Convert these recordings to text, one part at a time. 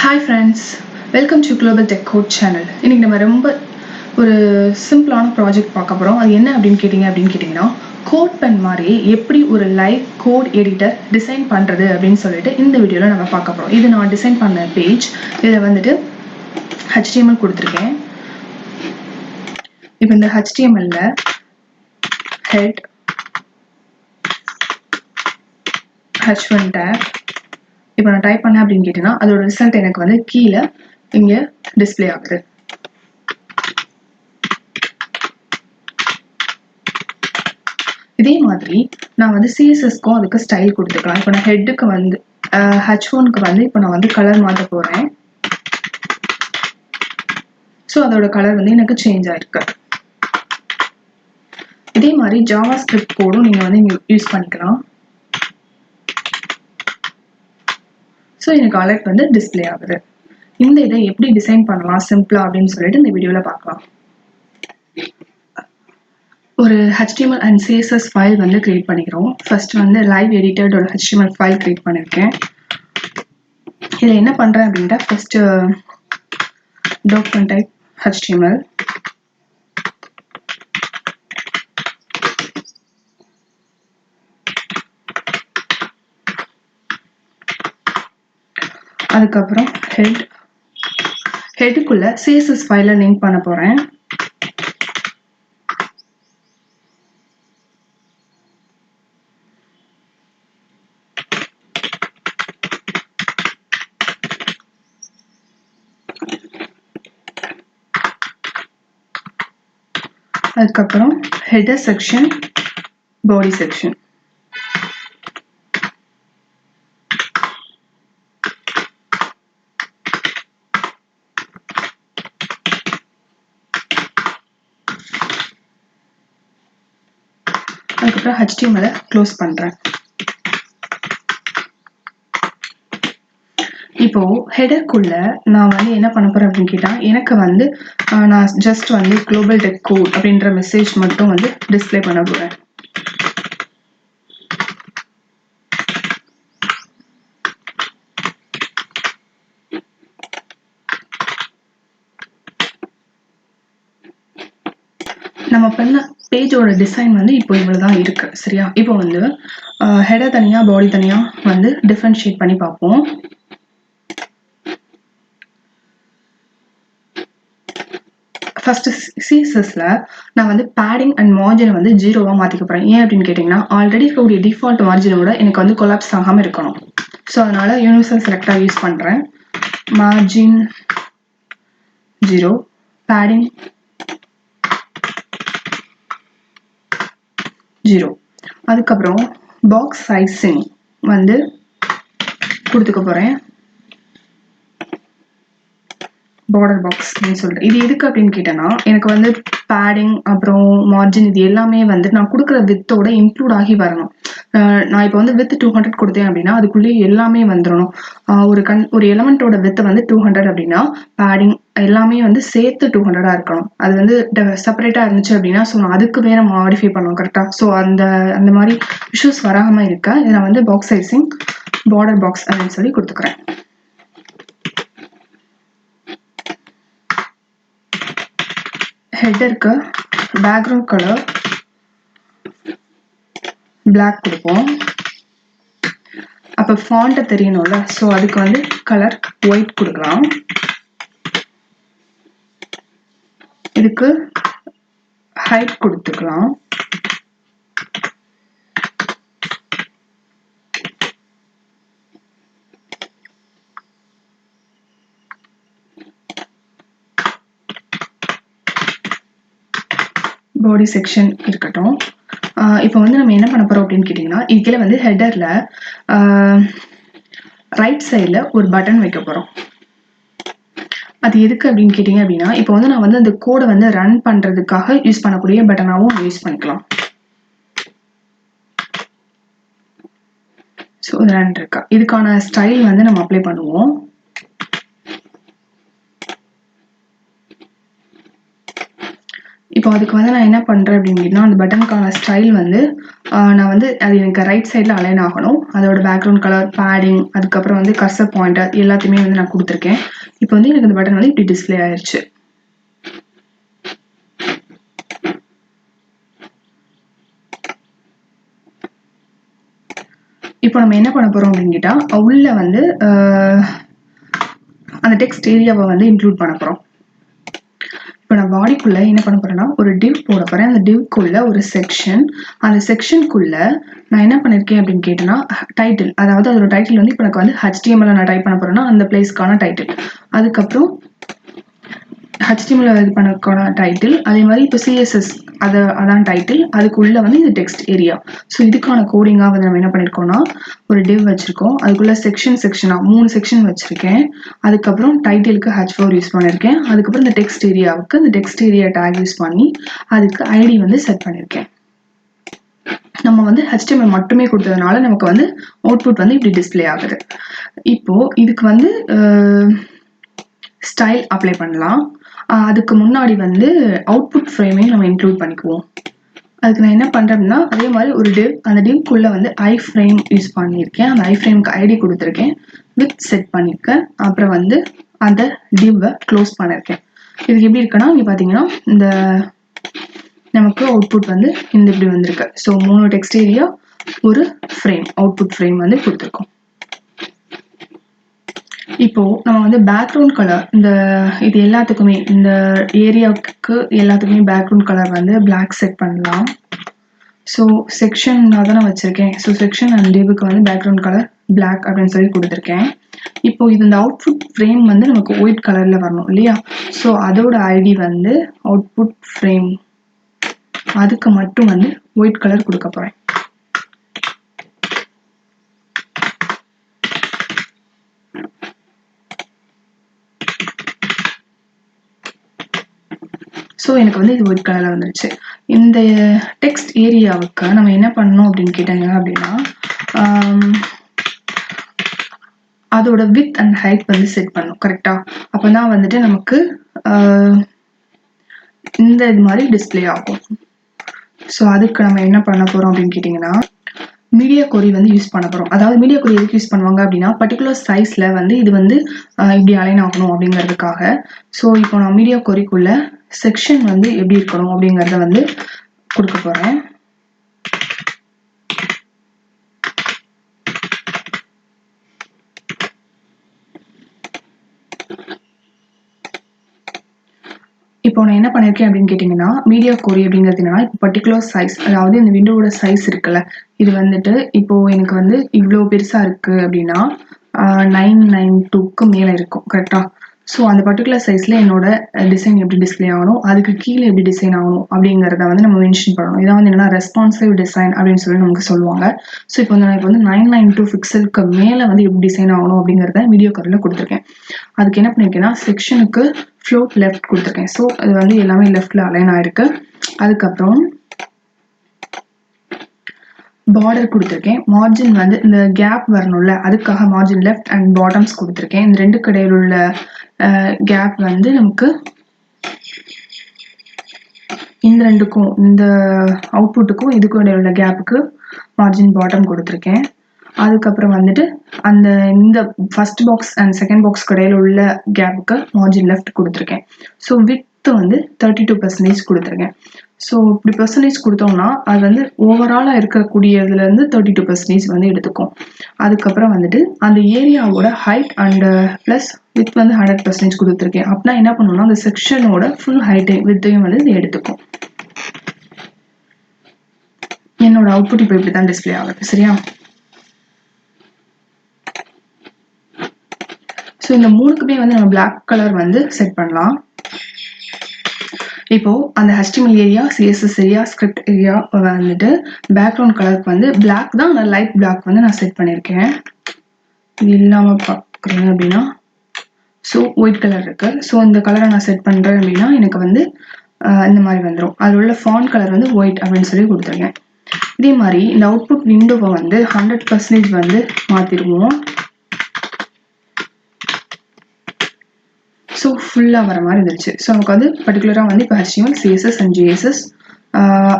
Hi friends, welcome to Global Tech Code channel. இன்னைக்கு நம்ம ரொம்ப ஒரு சிம்பிளான ப்ராஜெக்ட் பார்க்க போறோம். அது என்ன அப்படின்னு கேட்டிங்கன்னா CodePen மாதிரி எப்படி ஒரு லைவ் கோட் எடிட்டர் டிசைன் பண்றது அப்படின்னு சொல்லிட்டு இந்த வீடியோல நம்ம பார்க்க போறோம். இது நான் டிசைன் பண்ண பேஜ். இதில் வந்துட்டு HTML கொடுத்துருக்கேன். இப்போ இந்த HTML-ல head h1 tag இப்போ நான் டைப் பண்ணேன் அப்படின்னு கேட்டீங்கன்னா அதோட ரிசல்ட் எனக்கு வந்து கீழே இங்க டிஸ்ப்ளே ஆகுது. இதே மாதிரி நான் வந்து CSS-க்கும் அதுக்கு ஸ்டைல் கொடுத்துக்கலாம். இப்போ நான் ஹெட்டுக்கு வந்து h1க்கு வந்து இப்போ நான் வந்து கலர் மாற்ற போறேன். ஸோ அதோட கலர் வந்து எனக்கு சேஞ்ச் ஆயிருக்கு. இதே மாதிரி JavaScript கோடும் நீங்க வந்து யூஸ் பண்ணிக்கலாம். ஸோ எனக்கு அலர்ட் வந்து டிஸ்ப்ளே ஆகுது. இந்த இதை எப்படி டிசைன் பண்ணலாம் சிம்பிளா அப்படின்னு சொல்லிட்டு இந்த வீடியோல பார்க்கலாம். ஒரு HTML and CSS ஃபைல் வந்து கிரியேட் பண்ணிக்கிறோம். ஃபர்ஸ்ட் வந்து லைவ் எடிட்டரோட HTML ஃபைல் கிரியேட் பண்ணிருக்கேன். இதை என்ன பண்றேன் அப்படின்னா ஃபர்ஸ்ட் டாக்குமெண்ட் டைப் HTML, அதுக்கப்புறம் ஹெட்டுக்குள்ள CSS ஃபைலை லிங்க் பண்ண போறேன். அதுக்கப்புறம் ஹெடர் செக்ஷன், பாடி செக்ஷன். அதுக்கப்புறம் HTML-ஐ க்ளோஸ் பண்றேன். இப்போ ஹெடருக்குள்ள நான் வந்து என்ன பண்ண போறேன் அப்படின்னு கேட்டா எனக்கு வந்து நான் ஜஸ்ட் வந்து குளோபல் டெக் கோட் அப்படின்ற மெசேஜ் மட்டும் வந்து டிஸ்ப்ளே பண்ண போறேன். நம்ம பண்ண பேஜோட டிசைன் வந்து இப்போ இவ்வளவுதான் இருக்கு. சரியா? இப்போ வந்து ஹெடர் தனியா பாடி தனியா வந்து டிஃபரன்ஷியேட் பண்ணி பார்ப்போம். ஃபர்ஸ்ட் CSS-ல நான் வந்து பேடிங் அண்ட் மார்ஜினை வந்து 0-வா மாத்திக்க போறேன். ஏன் அப்படின்னு கேட்டீங்கன்னா ஆல்ரெடி இருக்கக்கூடிய டிஃபால்ட் மார்ஜினோட எனக்கு வந்து கொலாப்ஸ் ஆகாம இருக்கணும். ஸோ அதனால யூனிவர்சல் செலக்டர் யூஸ் பண்றேன். Margin 0, padding 0. அதுக்கப்புறம் பாக்ஸ் சைசிங் வந்து கொடுத்துக்க போறேன். பார்டர் பாக்ஸ் அப்படின்னு சொல்லிட்டு இது எதுக்கு அப்படின்னு கேட்டேன்னா எனக்கு வந்து பேடிங் அப்புறம் மார்ஜின் இது எல்லாமே வந்து நான் கொடுக்குற வித்தோட இன்க்ளூட் ஆகி வரணும். நான் இப்போ வந்து வித் 200 கொடுத்தேன் அப்படின்னா அதுக்குள்ளேயே எல்லாமே வந்துடணும். ஒரு எலமெண்டோட வித் வந்து 200 அப்படின்னா பேடிங் எல்லாமே வந்து சேர்த்து 200-ஆ இருக்கணும். அது வந்து செப்பரேட்டா இருந்துச்சு அப்படின்னா ஸோ நான் அதுக்கு வேற மாடிஃபை பண்ணணும். கரெக்டா? ஸோ அந்த மாதிரி இஷ்யூஸ் வராம இருக்க இதை நான் வந்து பாக்ஸ் சைசிங் பார்டர் பாக்ஸ் அப்படின்னு சொல்லி கொடுத்துக்கிறேன். ஹெட்டருக்கு பேக்ரவுண்ட் கலர் பிளாக் கொடுப்போம். அப்ப ஃபாண்ட் தெரியணும்ல, ஸோ அதுக்கு வந்து கலர் ஒயிட் கொடுக்கலாம். இதுக்கு ஹைட் கொடுத்துக்கலாம். பாடி செக்ஷன் இருக்கட்டும். இப்போ வந்து நம்ம என்ன பண்ண போறோம் அப்படின்னு கேட்டீங்கன்னா இதுல வந்து ஹெடர்ல ரைட் சைட்ல ஒரு பட்டன் வைக்க போறோம். அது எதுக்கு அப்படின்னு கேட்டீங்க அப்படின்னா இப்போ வந்து நான் வந்து அந்த கோடை வந்து ரன் பண்றதுக்காக யூஸ் பண்ணக்கூடிய பட்டனாவும் யூஸ் பண்ணிக்கலாம். ஸோ ரன் இருக்கா இதுக்கான ஸ்டைல் வந்து நம்ம அப்ளை பண்ணுவோம். இப்போ அதுக்கு வந்து நான் என்ன பண்றேன் அப்படின்னா அந்த பட்டனுக்கான ஸ்டைல் வந்து நான் வந்து அது எனக்கு ரைட் சைடில் அலைன் ஆகணும். அதோட பேக்ரவுண்ட் கலர், பேடிங், அதுக்கப்புறம் வந்து கர்சர் பாயிண்டர் எல்லாத்தையுமே வந்து நான் கொடுத்துருக்கேன். இப்போ வந்து எனக்கு இந்த பட்டன் வந்து இப்படி டிஸ்பிளே ஆயிடுச்சு. இப்போ நம்ம என்ன பண்ண போறோம் அப்படின்னு கேட்டா, உள்ள வந்து அந்த டெக்ஸ்ட் ஏரியாவை வந்து இன்க்ளூட் பண்ண போறோம். இப்போ நான் பாடிக்குள்ள என்ன பண்ண போறேன்னா ஒரு டிவ் போட போறேன். அந்த டிவ்க்குள்ள ஒரு செக்ஷன், அந்த செக்ஷனுக்குள்ள நான் என்ன பண்ணிருக்கேன் அப்படின்னு கேட்டேன்னா டைட்டில், அதாவது அதோட டைட்டில் வந்து இப்போ எனக்கு வந்து HTML நான் டைப் பண்ண போறேன்னா அந்த பிளேஸ்க்கான டைட்டில், அதுக்கப்புறம் HTML இது பண்ணக்கான டைட்டில், அதே மாதிரி இப்போ CSS அதான் டைட்டில், அதுக்குள்ள வந்து இது டெக்ஸ்ட் ஏரியா. ஸோ இதுக்கான கோடிங்காக வந்து நம்ம என்ன பண்ணியிருக்கோம்னா ஒரு டிவ் வச்சிருக்கோம். அதுக்குள்ள செக்ஷனாக 3 செக்ஷன் வச்சிருக்கேன். அதுக்கப்புறம் டைட்டிலுக்கு H4 யூஸ் பண்ணியிருக்கேன். அதுக்கப்புறம் இந்த டெக்ஸ்ட் ஏரியாவுக்கு இந்த டெக்ஸ்ட் ஏரியா டேக் யூஸ் பண்ணி அதுக்கு ஐடி வந்து செட் பண்ணியிருக்கேன். நம்ம வந்து HTML மட்டுமே கொடுத்ததுனால நமக்கு வந்து அவுட்புட் வந்து இப்படி டிஸ்பிளே ஆகுது. இப்போ இதுக்கு வந்து ஸ்டைல் அப்ளை பண்ணலாம். அதுக்கு முன்னாடி வந்து அவுட்புட் ஃப்ரேமையும் நம்ம இன்க்ளூட் பண்ணிக்குவோம். அதுக்கு நான் என்ன பண்ணுறேன்னா அதே மாதிரி ஒரு டிவ், அந்த டிவ்க்குள்ளே வந்து ஐ ஃப்ரேம் யூஸ் பண்ணியிருக்கேன். அந்த ஐ ஃப்ரேமுக்கு ஐடி கொடுத்துருக்கேன், வித் செட் பண்ணியிருக்கேன். அப்புறம் வந்து அந்த டிவ்வை க்ளோஸ் பண்ணியிருக்கேன். இதுக்கு எப்படி இருக்குன்னா இங்கே பார்த்தீங்கன்னா இந்த நமக்கு அவுட்புட் வந்து இந்த இப்படி வந்திருக்கு. ஸோ 3 டெக்ஸ்ட் ஏரியா, ஒரு ஃப்ரேம், அவுட்புட் ஃப்ரேம் வந்து கொடுத்துருக்கோம். இப்போ நம்ம வந்து பேக்ரவுண்ட் கலர் இது எல்லாத்துக்குமே இந்த ஏரியாவுக்கு எல்லாத்துக்குமே பேக்ரவுண்ட் கலர் வந்து பிளாக் செட் பண்ணலாம். ஸோ செக்ஷன் தான் நான் வச்சிருக்கேன். ஸோ செக்ஷன் அண்ட் டிவுக்கு வந்து பேக்ரவுண்ட் கலர் பிளாக் அப்படின்னு சொல்லி கொடுத்துருக்கேன். இப்போ இந்த அவுட்புட் ஃப்ரேம் வந்து நமக்கு ஒயிட் கலர்ல வரணும் இல்லையா? ஸோ அதோட ஐடி வந்து அவுட்புட் ஃப்ரேம், அதுக்கு மட்டும் வந்து ஒயிட் கலர் கொடுக்க போறேன். ஸோ எனக்கு வந்து இது ஒயிட் கலரில் வந்துருச்சு. இந்த டெக்ஸ்ட் ஏரியாவுக்கு நம்ம என்ன பண்ணணும் அப்படின்னு கேட்டாங்க அப்படின்னா அதோட வித் அண்ட் ஹைட் வந்து செட் பண்ணணும் கரெக்டாக. அப்போ தான் வந்துட்டு நமக்கு இந்த இது மாதிரி டிஸ்பிளே ஆகும். ஸோ அதுக்கு நம்ம என்ன பண்ண போகிறோம் அப்படின்னு கேட்டிங்கன்னா மீடியா கொரி வந்து யூஸ் பண்ண போகிறோம். அதாவது மீடியா கொரி எதுக்கு யூஸ் பண்ணுவாங்க அப்படின்னா பர்டிகுலர் சைஸில் வந்து இது வந்து இப்படி அலைன் ஆகணும் அப்படிங்கிறதுக்காக. ஸோ இப்போ நான் மீடியா கொரிக்குள்ள செக்ஷன் வந்து எப்படி இருக்கணும் அப்படிங்கிறத வந்து கொடுக்க போகிறேன். இப்போ நான் என்ன பண்ணியிருக்கேன் அப்படின்னு கேட்டிங்கன்னா மீடியா கொரி அப்படிங்கிறதுனா இப்போ பர்டிகுலர் சைஸ், அதாவது இந்த விண்டோவோட சைஸ் இருக்குல்ல, இது வந்துட்டு இப்போ எனக்கு வந்து இவ்வளோ பெருசாக இருக்குது அப்படின்னா 992க்கு மேலே இருக்கும் கரெக்டாக. ஸோ அந்த பர்டிகுலர் சைஸில் என்னோட டிசைன் எப்படி டிஸ்பிளே ஆகணும், அதுக்கு கீழே எப்படி டிசைன் ஆகணும் அப்படிங்கிறத வந்து நம்ம மென்ஷன் பண்ணணும். இதான் வந்து என்னன்னா ரெஸ்பான்சிவ் டிசைன் அப்படின்னு சொல்லி நமக்கு சொல்லுவாங்க. ஸோ இப்போ வந்து நான் இப்போ வந்து 992 பிக்சலுக்கு மேலே வந்து எப்படி டிசைன் ஆகணும் அப்படிங்கிறத வீடியோ கரில் கொடுத்துருக்கேன். அதுக்கு என்ன பண்ணியிருக்கேன்னா செக்ஷனுக்கு ஃப்ளோட் லெஃப்ட் கொடுத்துருக்கேன். ஸோ அது வந்து எல்லாமே லெஃப்டில் அலைன் ஆயிருக்கு. அதுக்கப்புறம் பார்டர் கொடுத்துருக்கேன். மார்ஜின் வந்து இந்த கேப் வரணும்ல, அதுக்காக மார்ஜின் லெஃப்ட் அண்ட் பாட்டம்ஸ் கொடுத்துருக்கேன். இந்த ரெண்டு கடையில் உள்ள கேப் வந்து நமக்கு இந்த ரெண்டுக்கும், இந்த அவுட்புட்டுக்கும் இதுக்கும் இடையில உள்ள கேப்புக்கு மார்ஜின் பாட்டம் கொடுத்துருக்கேன். அதுக்கப்புறம் வந்துட்டு இந்த first box and second box கடையில் உள்ள கேப்புக்கு மார்ஜின் லெஃப்ட் கொடுத்துருக்கேன். ஸோ வித்து வந்து 32% கொடுத்துருக்கேன். ஸோ இப்படி பெர்சன்டேஜ் கொடுத்தோம்னா அது வந்து ஓவராலாக இருக்கக்கூடியதுலேருந்து 32% வந்து எடுத்துக்கும். அதுக்கப்புறம் வந்துட்டு அந்த ஏரியாவோட ஹைட் அண்ட் ப்ளஸ் வித் வந்து 100% கொடுத்துருக்கேன். அப்படின்னா என்ன பண்ணணும்னா அந்த செக்ஷனோட ஃபுல் ஹைட்டையும் வித்தையும் வந்து இது எடுத்துக்கும். என்னோட அவுட்புட் இப்போ இப்படி தான் டிஸ்பிளே ஆகுது சரியா? ஸோ இந்த மூணுக்குமே வந்து நம்ம பிளாக் கலர் வந்து செட் பண்ணலாம். இப்போ அந்த HTML area, CSS area, script area வந்துட்டு பேக்ரவுண்ட் கலருக்கு வந்து பிளாக் தான், ஆனால் லைட் பிளாக் வந்து நான் செட் பண்ணியிருக்கேன். இது இல்லாமல் பார்க்குறீங்க அப்படின்னா ஸோ ஒயிட் கலர் இருக்கு. ஸோ இந்த கலரை நான் செட் பண்ணுறேன் அப்படின்னா எனக்கு வந்து இந்த மாதிரி வந்துடும். அதில் உள்ள ஃபாண்ட் கலர் வந்து ஒயிட் அப்படின்னு சொல்லி கொடுத்துருக்கேன். இதே மாதிரி இந்த அவுட்புட் விண்டோவை வந்து 100% வந்து மாற்றிடுவோம். ஸோ ஃபுல்லாக வர மாதிரி இருந்துச்சு. ஸோ நமக்கு வந்து பர்டிகுலராக வந்து இப்போ HTML, CSS அண்ட் JSS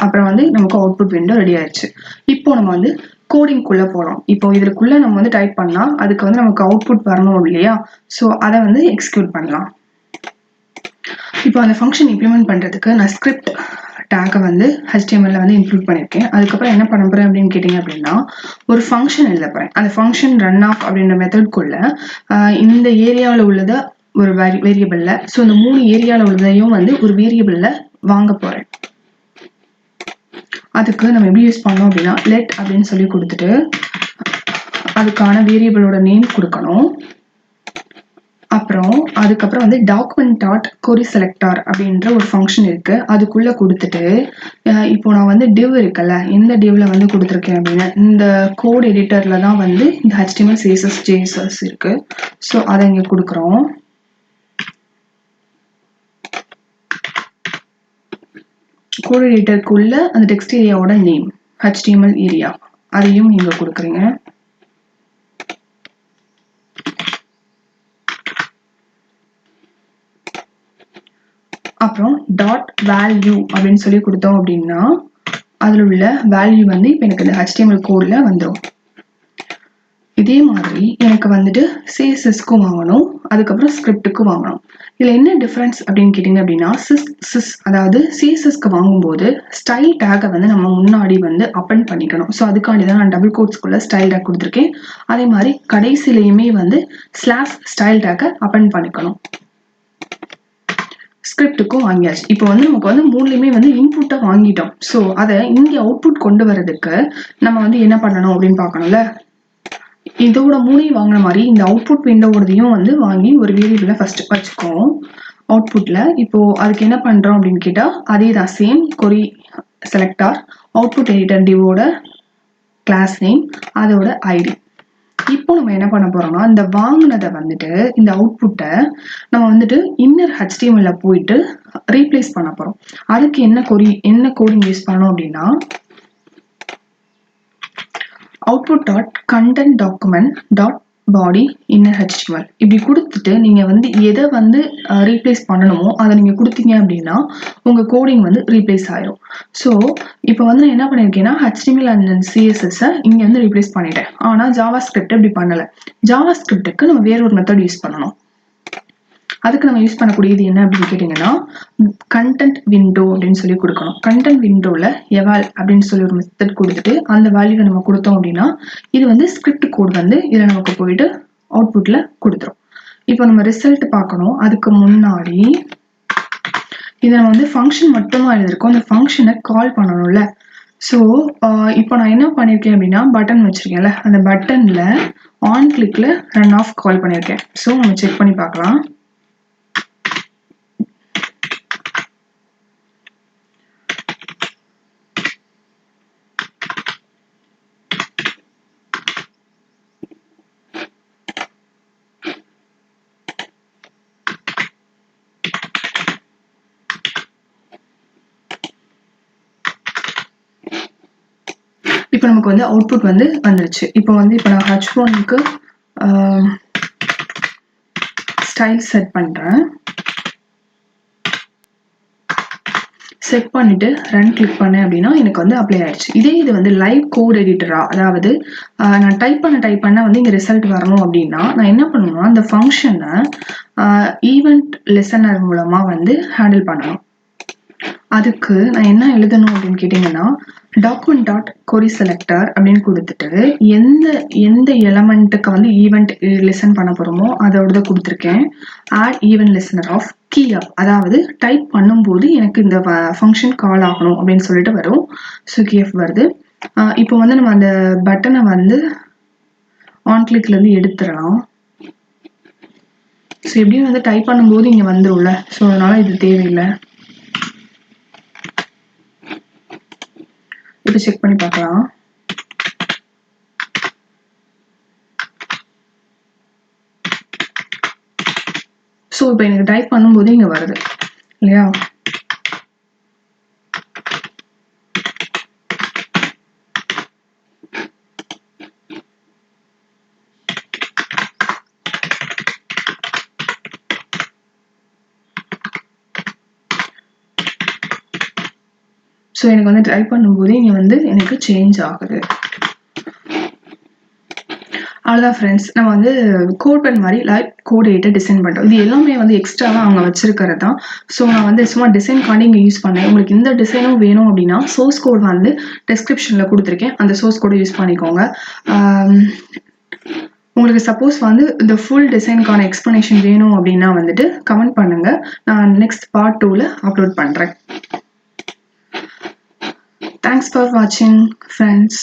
அப்புறம் வந்து நமக்கு அவுட்புட் விண்டோ ரெடி ஆயிடுச்சு. இப்போ நம்ம வந்து கோடிங்குள்ள போகலாம். இப்போ இதுக்குள்ள நம்ம வந்து டைப் பண்ணா அதுக்கு வந்து நமக்கு அவுட்புட் வரணும் இல்லையா? ஸோ அதை வந்து எக்ஸிக்யூட் பண்ணலாம். இப்போ அந்த ஃபங்க்ஷன் இம்ப்ளிமெண்ட் பண்ணுறதுக்கு நான் ஸ்கிரிப்ட் டேக்கை வந்து HTML வந்து இன்க்ளூட் பண்ணியிருக்கேன். அதுக்கப்புறம் என்ன பண்ண போகிறேன் அப்படின்னு கேட்டிங்க அப்படின்னா, ஒரு ஃபங்க்ஷன் எழுத போகிறேன். அந்த ஃபங்க்ஷன் ரன் ஆஃப் அப்படின்ற மெத்தட்குள்ள இந்த ஏரியாவில் உள்ளதை ஒரு வேரியபிளில், ஸோ இந்த 3 ஏரியாவில் உள்ளதையும் வந்து ஒரு வேரியபிளில் வாங்க போகிறேன். அதுக்கு நம்ம எப்படி யூஸ் பண்ணோம் அப்படின்னா, லெட் அப்படின்னு சொல்லி கொடுத்துட்டு அதுக்கான வேரியபிளோட நேம் கொடுக்கணும். அப்புறம் அதுக்கப்புறம் வந்து டாக்குமெண்ட் டாட் கொரி செலக்டார் அப்படின்ற ஒரு ஃபங்க்ஷன் இருக்கு. அதுக்குள்ள கொடுத்துட்டு இப்போ நான் வந்து டிவ் இருக்குல்ல, எந்த டிவ்ல வந்து கொடுத்துருக்கேன் அப்படின்னா இந்த கோட் எடிட்டர்ல தான் வந்து இந்த HTML CSS JSS இருக்கு. ஸோ அதை இங்க கொடுக்குறோம். கோட் எடிட்டருக்குள்ள அந்த டெக்ஸ்ட் ஏரியாவோட நேம் HTML ஏரியா அதையும் இங்க கொடுக்குறீங்க. அப்புறம் டாட் வேல்யூ அப்படின்னு சொல்லி கொடுத்தோம் அப்படின்னா அதில் உள்ள வேல்யூ வந்து இப்போ எனக்கு இந்த HTML கோட்ல வந்துடும். இதே மாதிரி எனக்கு வந்துட்டு CSSக்கும் வாங்கணும், அதுக்கப்புறம் ஸ்கிரிப்டுக்கும் வாங்கணும். இதில் என்ன டிஃப்ரென்ஸ் அப்படின்னு கேட்டிங்க அப்படின்னா, அதாவது CSSக்கு வாங்கும்போது ஸ்டைல் டேக்கை வந்து நம்ம முன்னாடி வந்து அப்பன் பண்ணிக்கணும். ஸோ அதுக்காண்டி தான் நான் டபுள் கோட்ஸ்குள்ள ஸ்டைல் டேக் கொடுத்துருக்கேன். அதே மாதிரி கடைசியிலையுமே வந்து /ஸ்டைல் டேக்கை அப்பன் பண்ணிக்கணும். ஸ்கிரிப்டுக்கும் வாங்கியாச்சு. இப்போ வந்து நமக்கு வந்து 3லையுமே வந்து இன்புட்டை வாங்கிட்டோம். ஸோ அதை இங்கே அவுட்புட் கொண்டு வர்றதுக்கு நம்ம வந்து என்ன பண்ணணும் அப்படின்னு பார்க்கணும்ல. இதோட 3ஐயும் வாங்கின மாதிரி இந்த அவுட்புட் விண்டோவோடதையும் வந்து வாங்கி ஒரு வேரியபிளை ஃபர்ஸ்ட் வச்சுக்கோம் அவுட்புட்ல. இப்போ அதுக்கு என்ன பண்றோம் அப்படின்னு கேட்டா அதே தான், same query selector output editor டிவோட கிளாஸ் நேம் அதோட ஐடி. இப்போ நம்ம என்ன பண்ண போறோம்னா இந்த வாங்கினதை வந்துட்டு இந்த அவுட்புட்டை நம்ம வந்துட்டு இன்னர் HTML போயிட்டு ரீப்ளேஸ் பண்ண போறோம். அதுக்கு என்ன கோடிங் யூஸ் பண்ணணும் அப்படின்னா output dot content document dot body inner HTML இப்படி கொடுத்துட்டு நீங்க வந்து எதை வந்து ரீப்ளேஸ் பண்ணணுமோ அதை நீங்க கொடுத்தீங்க அப்படின்னா உங்க கோடிங் வந்து ரீப்ளேஸ் ஆயிரும். ஸோ இப்போ வந்து நான் என்ன பண்ணியிருக்கேன்னா HTML அண்ட் CSS இங்க வந்து ரீப்ளேஸ் பண்ணிட்டேன். ஆனா JavaScript இப்படி பண்ணல. JavaScriptக்கு நம்ம வேற ஒரு மெத்தட் யூஸ் பண்ணணும். அதுக்கு நம்ம யூஸ் பண்ணக்கூடியது என்ன அப்படின்னு கேட்டிங்கன்னா கண்டென்ட் விண்டோ அப்படின்னு சொல்லி கொடுக்கணும். கண்டென்ட் விண்டோவில் எவால் அப்படின்னு சொல்லி ஒரு மெத்தட் கொடுத்துட்டு அந்த வேல்யூவை நம்ம கொடுத்தோம் அப்படின்னா இது வந்து ஸ்கிரிப்ட் கோட் வந்து இதில் நமக்கு போயிட்டு அவுட்புட்டில் கொடுத்துரும். இப்போ நம்ம ரிசல்ட் பார்க்கணும். அதுக்கு முன்னாடி இதை நம்ம வந்து ஃபங்க்ஷன் மட்டுமா எழுதிருக்கோம், அந்த ஃபங்க்ஷனை கால் பண்ணணும்ல. ஸோ இப்போ நான் என்ன பண்ணியிருக்கேன் அப்படின்னா பட்டன் வச்சிருக்கேன்ல, அந்த பட்டனில் ஆன் கிளிக்கில் ரன் ஆஃப் கால் பண்ணியிருக்கேன். ஸோ நம்ம செக் பண்ணி பார்க்கலாம். இப்போ நமக்கு வந்து அவுட்புட் வந்து வந்துருச்சு. இப்போ வந்து இப்போ நான் H1க்கு ஸ்டைல் செட் பண்றேன். செட் பண்ணிட்டு ரன் கிளிக் பண்ணேன் அப்படின்னா எனக்கு வந்து அப்ளை ஆயிடுச்சு. இதே இது வந்து லைவ் கோட் எடிட்டரா, அதாவது நான் டைப் பண்ண வந்து இங்க ரிசல்ட் வரணும் அப்படின்னா நான் என்ன பண்ணுவேன்னா அந்த ஃபங்க்ஷனை ஈவெண்ட் லிசனர் மூலமா வந்து ஹேண்டில் பண்ணணும். அதுக்கு நான் என்ன எழுதணும் அப்படின்னு கேட்டிங்கன்னா டாக்குமெண்ட் டாட் கொரி செலக்டார் அப்படின்னு கொடுத்துட்டு எந்த எலமெண்ட்டுக்கு வந்து ஈவெண்ட் லிசன் பண்ண போகிறோமோ அதோட கொடுத்துருக்கேன். Add event listener of key up, அதாவது டைப் பண்ணும்போது எனக்கு இந்த ஃபங்க்ஷன் கால் ஆகணும் அப்படின்னு சொல்லிட்டு வரும். ஸோ கீஎஃப் வருது. இப்போ வந்து நம்ம அந்த பட்டனை வந்து ஆன் கிளிக்லேருந்து எடுத்துடலாம். ஸோ எப்படியும் வந்து டைப் பண்ணும்போது இங்கே வந்துடும்ல, ஸோ அதனால இது தேவையில்லை. இப்போ செக் பண்ணி பார்க்கலாம். ஸோ இப்போ எனக்கு டைப் பண்ணும்போது இங்கே வருது இல்லையா. ஸோ எனக்கு வந்து ட்ரை பண்ணும்போது இங்கே வந்து எனக்கு சேஞ்ச் ஆகுது. அவ்வளோதான் ஃப்ரெண்ட்ஸ், நம்ம வந்து CodePen மாதிரி லைவ் கோட் எடிட்டர் டிசைன் பண்ணுறோம். இது எல்லாமே வந்து எக்ஸ்ட்ராவாக அவங்க வச்சிருக்கிறது தான். ஸோ நான் வந்து சும்மா டிசைன்காண்டி இங்கே யூஸ் பண்ணேன். உங்களுக்கு இந்த டிசைனும் வேணும் அப்படின்னா சோர்ஸ் கோட் வந்து டிஸ்கிரிப்ஷனில் கொடுத்துருக்கேன், அந்த சோர்ஸ் கோடை யூஸ் பண்ணிக்கோங்க. உங்களுக்கு சப்போஸ் வந்து இந்த ஃபுல் டிசைனுக்கான எக்ஸ்ப்ளனேஷன் வேணும் அப்படின்னா வந்துட்டு கமெண்ட் பண்ணுங்கள், நான் நெக்ஸ்ட் பார்ட் 2ல் அப்லோட் பண்ணுறேன். தேங்க்ஸ் ஃபார் வாட்சிங் ஃப்ரெண்ட்ஸ்.